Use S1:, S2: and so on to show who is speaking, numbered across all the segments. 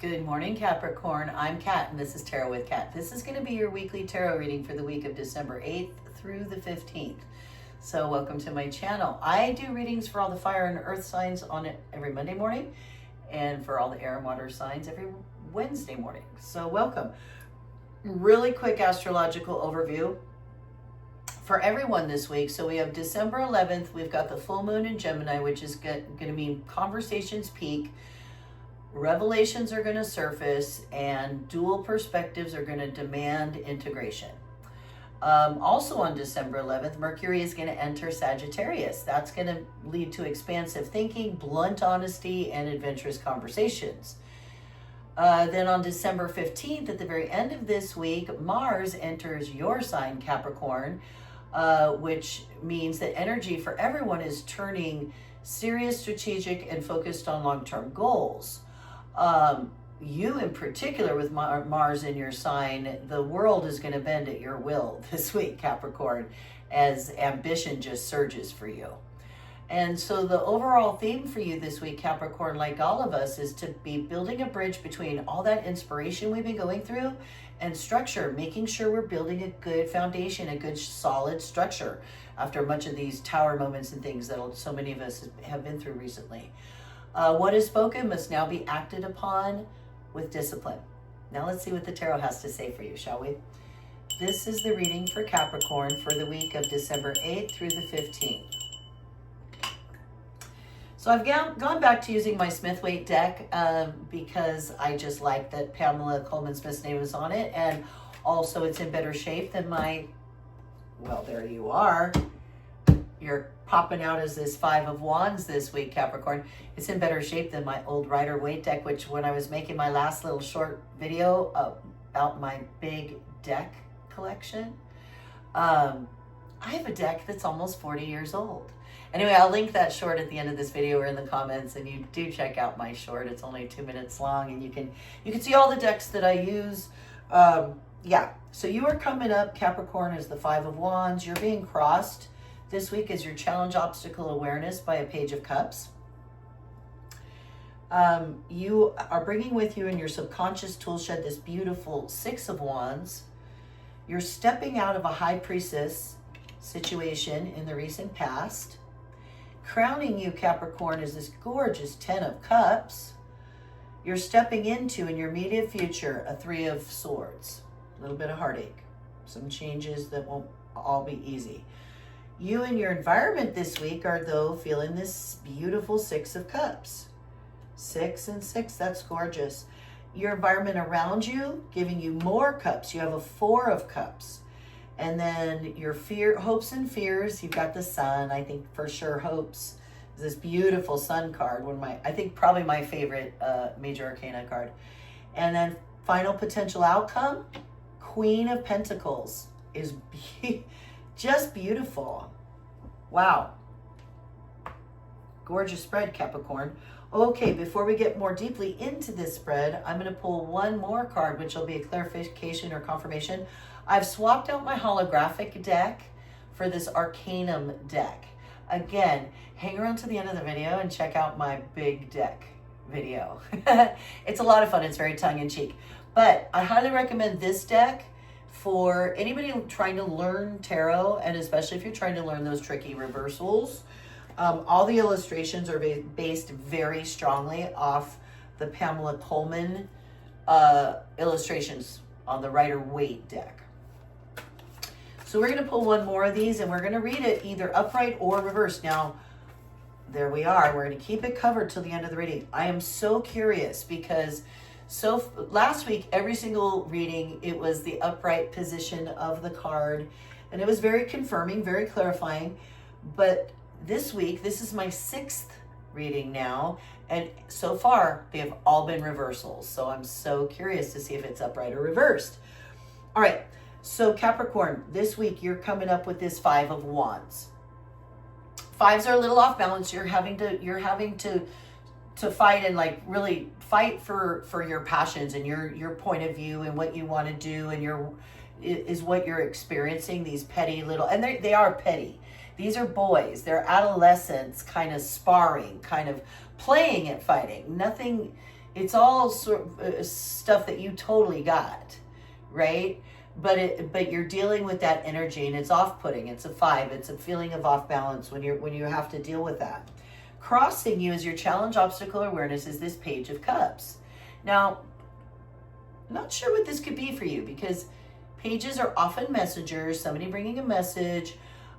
S1: Good morning, Capricorn. I'm Kat, and this is Tarot with Kat. This is going to be your weekly tarot reading for the week of December 8th through the 15th. So welcome to my channel. I do readings for all the fire and earth signs on it every Monday morning, and for all the air and water signs every Wednesday morning. So welcome. Really quick astrological overview for everyone this week. So we have December 11th. We've got the full moon in Gemini, which is going to mean conversations peak. Revelations are going to surface, and dual perspectives are going to demand integration. Also on December 11th, Mercury is going to enter Sagittarius. That's going to lead to expansive thinking, blunt honesty, and adventurous conversations. Then on December 15th, at the very end of this week, Mars enters your sign, Capricorn, which means that energy for everyone is turning serious, strategic, and focused on long-term goals. You in particular, with Mars in your sign, the world is going to bend at your will this week, Capricorn, as ambition just surges for you. And so the overall theme for you this week, Capricorn, like all of us, is to be building a bridge between all that inspiration we've been going through and structure, making sure we're building a good foundation, a good solid structure after much of these tower moments and things that so many of us have been through recently. What is spoken must now be acted upon with discipline. Now let's see what the tarot has to say for you, shall we? This is the reading for Capricorn for the week of December 8th through the 15th. So I've gone back to using my Smith-Waite deck because I just like that Pamela Coleman Smith's name is on it, and also it's in better shape than my, well, there you are. You're popping out as this Five of Wands this week, Capricorn. It's in better shape than my old Rider-Waite deck, which when I was making my last little short video about my big deck collection, I have a deck that's almost 40 years old. Anyway, I'll link that short at the end of this video or in the comments, and you do check out my short. It's only 2 minutes long, and you can see all the decks that I use. Yeah, so you are coming up, Capricorn, as the Five of Wands. You're being crossed this week as your challenge obstacle awareness by a Page of Cups. You are bringing with you in your subconscious tool shed this beautiful Six of Wands. You're stepping out of a High Priestess situation in the recent past. Crowning you, Capricorn, is this gorgeous Ten of Cups. You're stepping into, in your immediate future, a Three of Swords. A little bit of heartache. Some changes that won't all be easy. You and your environment this week are, though, feeling this beautiful Six of Cups. 6 and 6, that's gorgeous. Your environment around you, giving you more cups. You have a Four of Cups. And then your hopes and fears, you've got the Sun. I think for sure hopes is this beautiful Sun card. I think probably my favorite major arcana card. And then final potential outcome, Queen of Pentacles is just beautiful. Wow. Gorgeous spread, Capricorn. Okay, before we get more deeply into this spread, I'm going to pull one more card, which will be a clarification or confirmation. I've swapped out my holographic deck for this Arcanum deck. Again, hang around to the end of the video and check out my big deck video. It's a lot of fun. It's very tongue-in-cheek. But I highly recommend this deck for anybody trying to learn tarot, and especially if you're trying to learn those tricky reversals. All the illustrations are based very strongly off the Pamela Coleman illustrations on the Rider-Waite deck. So we're going to pull one more of these, and we're going to read it either upright or reversed. Now, there we are. We're going to keep it covered till the end of the reading. I am so curious because last week, every single reading, it was the upright position of the card, and it was very confirming, very clarifying. But this week, this is my 6th reading now, and so far, they have all been reversals. So I'm so curious to see if it's upright or reversed. All right, so Capricorn, this week, you're coming up with this Five of Wands. Fives are a little off balance. You're having to fight and like really fight for your passions and your point of view and what you want to do, and is what you're experiencing, these petty little, and they are petty. These are boys. They're adolescents kind of sparring, kind of playing at fighting. Nothing it's all sort of stuff that you totally got, right? But you're dealing with that energy, and it's off-putting. It's a 5. It's a feeling of off balance when you have to deal with that. Crossing you as your challenge, obstacle, awareness is this Page of Cups. Now, I'm not sure what this could be for you, because pages are often messengers, somebody bringing a message.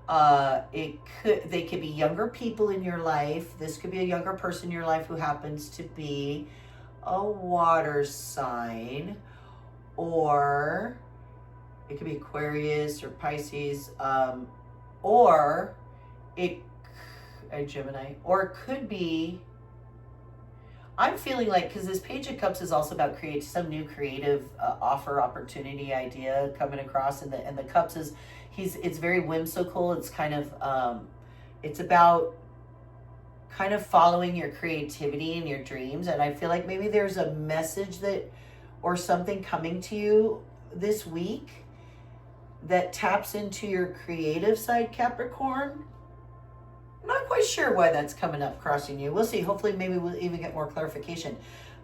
S1: They could be younger people in your life. This could be a younger person in your life who happens to be a water sign, or it could be Aquarius or Pisces, or a Gemini, or it could be, I'm feeling like, because this Page of Cups is also about create some new creative offer, opportunity, idea coming across, and the Cups is, it's very whimsical. It's kind of, it's about kind of following your creativity and your dreams. And I feel like maybe there's a message that, or something coming to you this week that taps into your creative side, Capricorn. I'm not quite sure why that's coming up, crossing you. We'll see. Hopefully, maybe we'll even get more clarification.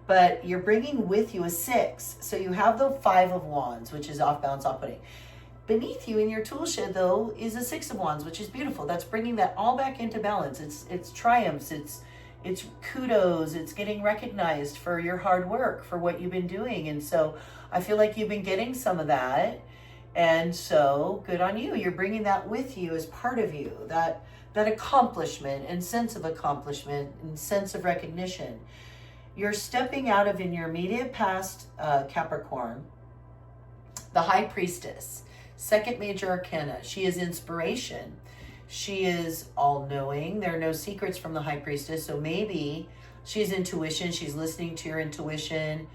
S1: But you're bringing with you a 6. So you have the 5 of Wands, which is off balance, off-putting. Beneath you in your tool shed, though, is a 6 of Wands, which is beautiful. That's bringing that all back into balance. It's triumphs. It's kudos. It's getting recognized for your hard work, for what you've been doing. And so I feel like you've been getting some of that. And so good on you. You're bringing that with you as part of you, that accomplishment and sense of accomplishment and sense of recognition. You're stepping out of, in your immediate past, Capricorn, the High Priestess, 2nd major arcana. She is inspiration. She is all-knowing. There are no secrets from the High Priestess. So maybe she's intuition. She's listening to your intuition.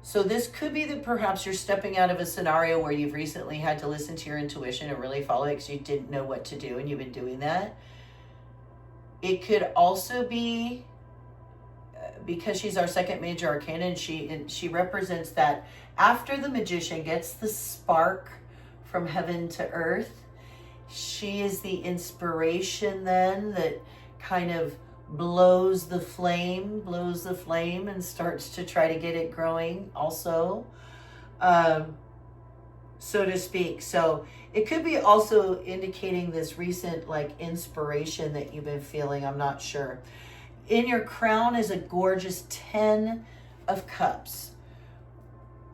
S1: So this could be that perhaps you're stepping out of a scenario where you've recently had to listen to your intuition and really follow it because you didn't know what to do, and you've been doing that. It could also be because she's our 2nd major arcana, and she represents that after the magician gets the spark from heaven to earth, she is the inspiration then that kind of blows the flame and starts to try to get it growing also, so to speak. So it could be also indicating this recent like inspiration that you've been feeling. I'm not sure. In your crown is a gorgeous 10 of Cups.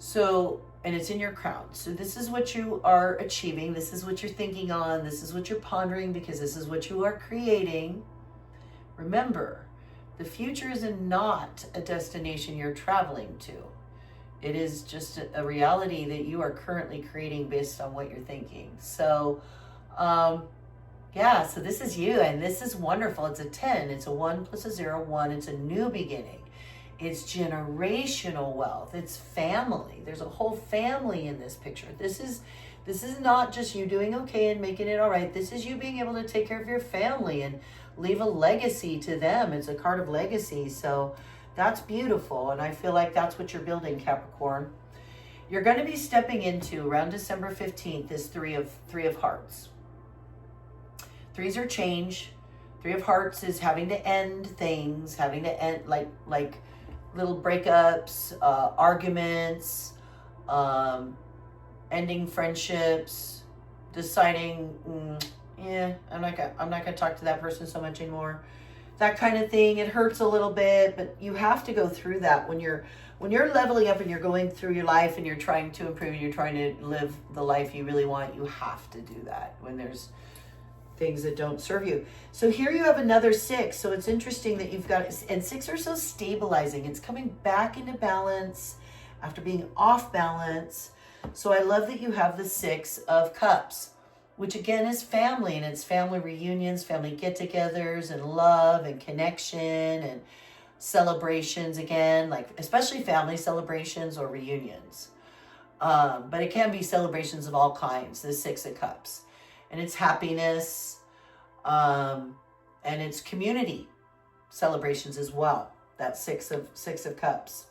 S1: So, and it's in your crown. So this is what you are achieving. This is what you're thinking on. This is what you're pondering, because this is what you are creating. Remember, the future is not a destination you're traveling to. It is just a reality that you are currently creating based on what you're thinking. So, yeah, so this is you, and this is wonderful. It's a 10. It's a 1 plus a 0, 1. It's a new beginning. It's generational wealth. It's family. There's a whole family in this picture. This is not just you doing okay and making it all right. This is you being able to take care of your family and leave a legacy to them. It's a card of legacy. So that's beautiful. And I feel like that's what you're building, Capricorn. You're going to be stepping into, around December 15th, this three of Hearts. 3s are change. 3 of Hearts is having to end things, having to end like little breakups, arguments, ending friendships, deciding, I'm not gonna talk to that person so much anymore. That kind of thing. It hurts a little bit, but you have to go through that when you're leveling up and you're going through your life and you're trying to improve and you're trying to live the life you really want. You have to do that when there's things that don't serve you. So here you have another 6. So it's interesting that you've got, and 6 are so stabilizing. It's coming back into balance after being off balance. So I love that you have the 6 of Cups, which again is family, and it's family reunions, family get-togethers, and love and connection and celebrations again, like especially family celebrations or reunions. But it can be celebrations of all kinds, the 6 of Cups. And it's happiness, and it's community celebrations as well. That 6 of Cups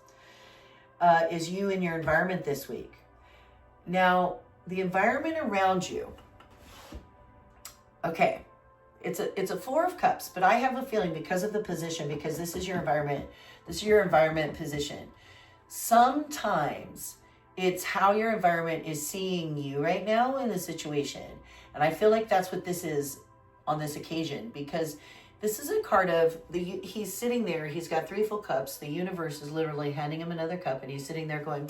S1: is you and your environment this week. Now, the environment around you. Okay, It's a Four of Cups, but I have a feeling because of the position, because this is your environment position. Sometimes it's how your environment is seeing you right now in the situation. And I feel like that's what this is on this occasion, because this is a card of he's sitting there, he's got 3 full cups. The universe is literally handing him another cup, and he's sitting there going,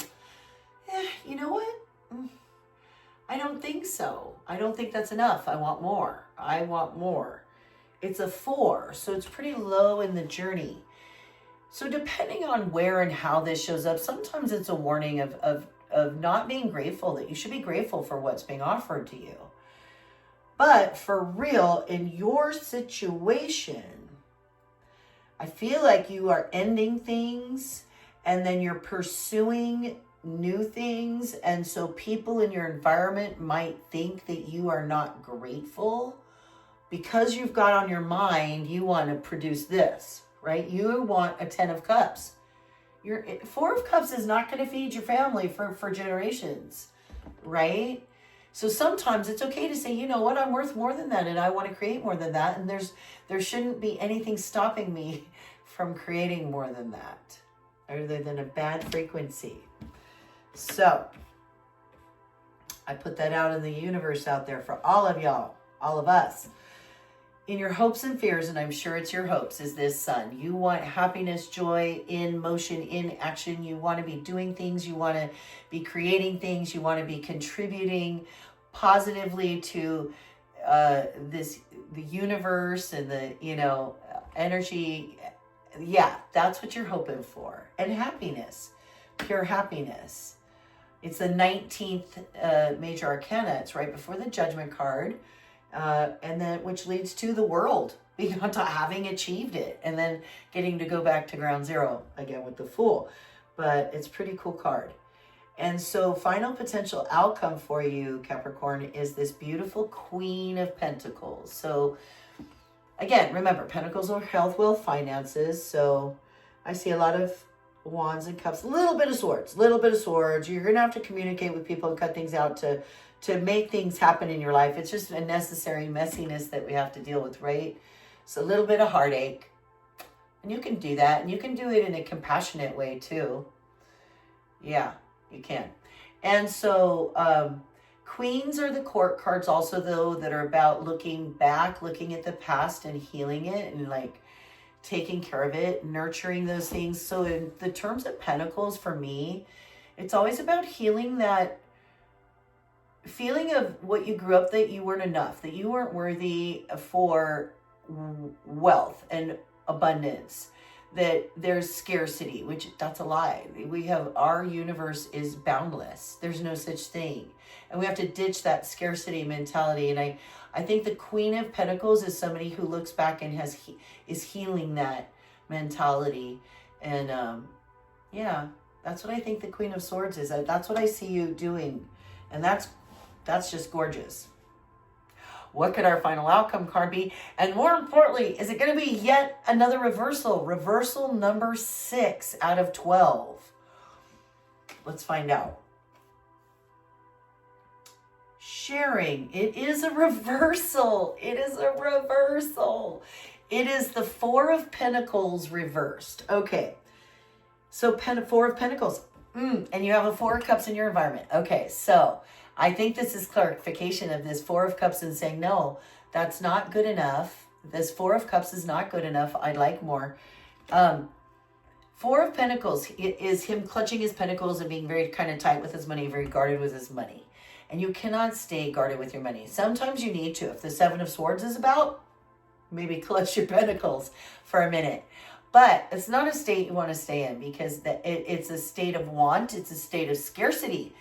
S1: you know what? I don't think so. I don't think that's enough. I want more. I want more. It's a 4, so it's pretty low in the journey. So depending on where and how this shows up, sometimes it's a warning of not being grateful, that you should be grateful for what's being offered to you. But for real, in your situation, I feel like you are ending things and then you're pursuing new things. And so people in your environment might think that you are not grateful because you've got on your mind, you want to produce this, right? You want a 10 of Cups. Your 4 of Cups is not going to feed your family for generations, right? So sometimes it's okay to say, you know what, I'm worth more than that, and I want to create more than that, and there shouldn't be anything stopping me from creating more than that, other than a bad frequency. So I put that out in the universe out there for all of y'all, all of us. In your hopes and fears, and I'm sure it's your hopes, is this Sun. You want happiness, joy, in motion, in action. You want to be doing things. You want to be creating things. You want to be contributing positively to the universe and the, energy. Yeah, that's what you're hoping for. And happiness, pure happiness. It's the 19th major arcana. It's right before the Judgment card. And then which leads to the world, beyond to having achieved it and then getting to go back to ground zero again with the Fool. But it's a pretty cool card. And so final potential outcome for you, Capricorn, is this beautiful Queen of Pentacles. So again, remember, Pentacles are health, wealth, finances. So I see a lot of Wands and Cups, a little bit of Swords. You're going to have to communicate with people and cut things out to make things happen in your life. It's just a necessary messiness that we have to deal with, right? So a little bit of heartache. And you can do that. And you can do it in a compassionate way too. Yeah, you can. And so Queens are the Court cards also, though, that are about looking back, looking at the past and healing it and like taking care of it, nurturing those things. So in the terms of Pentacles, for me, it's always about healing that feeling of what you grew up, that you weren't enough, that you weren't worthy for wealth and abundance, that there's scarcity, which that's a lie. Our universe is boundless. There's no such thing. And we have to ditch that scarcity mentality. And I think the Queen of Pentacles is somebody who looks back and is healing that mentality. And yeah, that's what I think the Queen of Swords is. That's what I see you doing. And that's just gorgeous. What could our final outcome card be? And more importantly, is it going to be yet another reversal? Reversal number 6 out of 12. Let's find out. Sharing. It is a reversal. It is a reversal. It is the 4 of Pentacles reversed. Okay. So 4 of Pentacles. And you have a 4 of Cups in your environment. Okay, so I think this is clarification of this 4 of Cups and saying, no, that's not good enough. This 4 of Cups is not good enough. I'd like more. 4 of Pentacles is him clutching his pentacles and being very kind of tight with his money, very guarded with his money. And you cannot stay guarded with your money. Sometimes you need to. If the 7 of Swords is about, maybe clutch your pentacles for a minute. But it's not a state you want to stay in, because it's a state of want. It's a state of scarcity.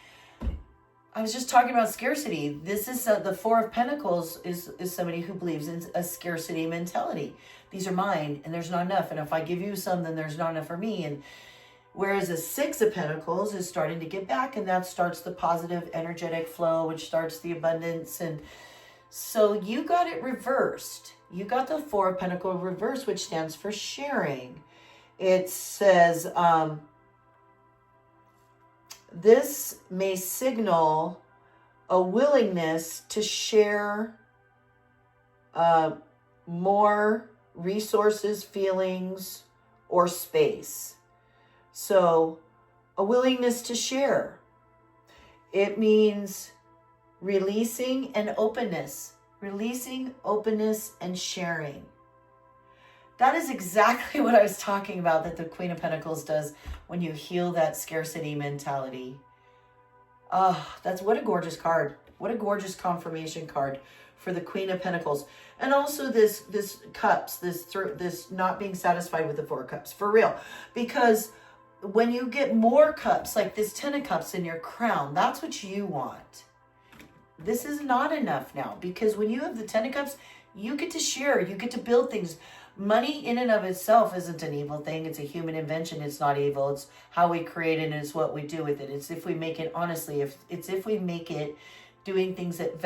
S1: I was just talking about scarcity. This is the 4 of Pentacles is somebody who believes in a scarcity mentality. These are mine and there's not enough. And if I give you some, then there's not enough for me. And whereas the 6 of Pentacles is starting to get back, and that starts the positive energetic flow, which starts the abundance. And so you got it reversed. You got the 4 of Pentacles reversed, which stands for sharing. It says, this may signal a willingness to share more resources, feelings, or space. So a willingness to share. It means releasing and openness. Releasing, openness, and sharing. That is exactly what I was talking about that the Queen of Pentacles does when you heal that scarcity mentality. That's what a gorgeous card. What a gorgeous confirmation card for the Queen of Pentacles. And also this cups, this not being satisfied with the 4 cups. For real. Because when you get more cups, like this 10 of cups in your crown, that's what you want. This is not enough now, because when you have the 10 of cups, you get to share, you get to build things. Money in and of itself isn't an evil thing. It's a human invention. It's not evil. It's how we create it and it's what we do with it. It's if we make it, honestly, if we make it doing things that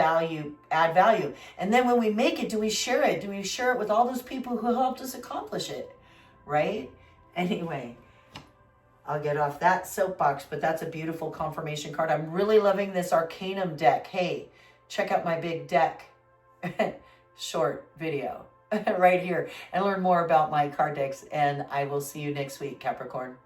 S1: add value. And then when we make it, do we share it? Do we share it with all those people who helped us accomplish it? Right? Anyway, I'll get off that soapbox, but that's a beautiful confirmation card. I'm really loving this Arcanum deck. Hey, check out my big deck short video right here and learn more about my card decks. And I will see you next week, Capricorn.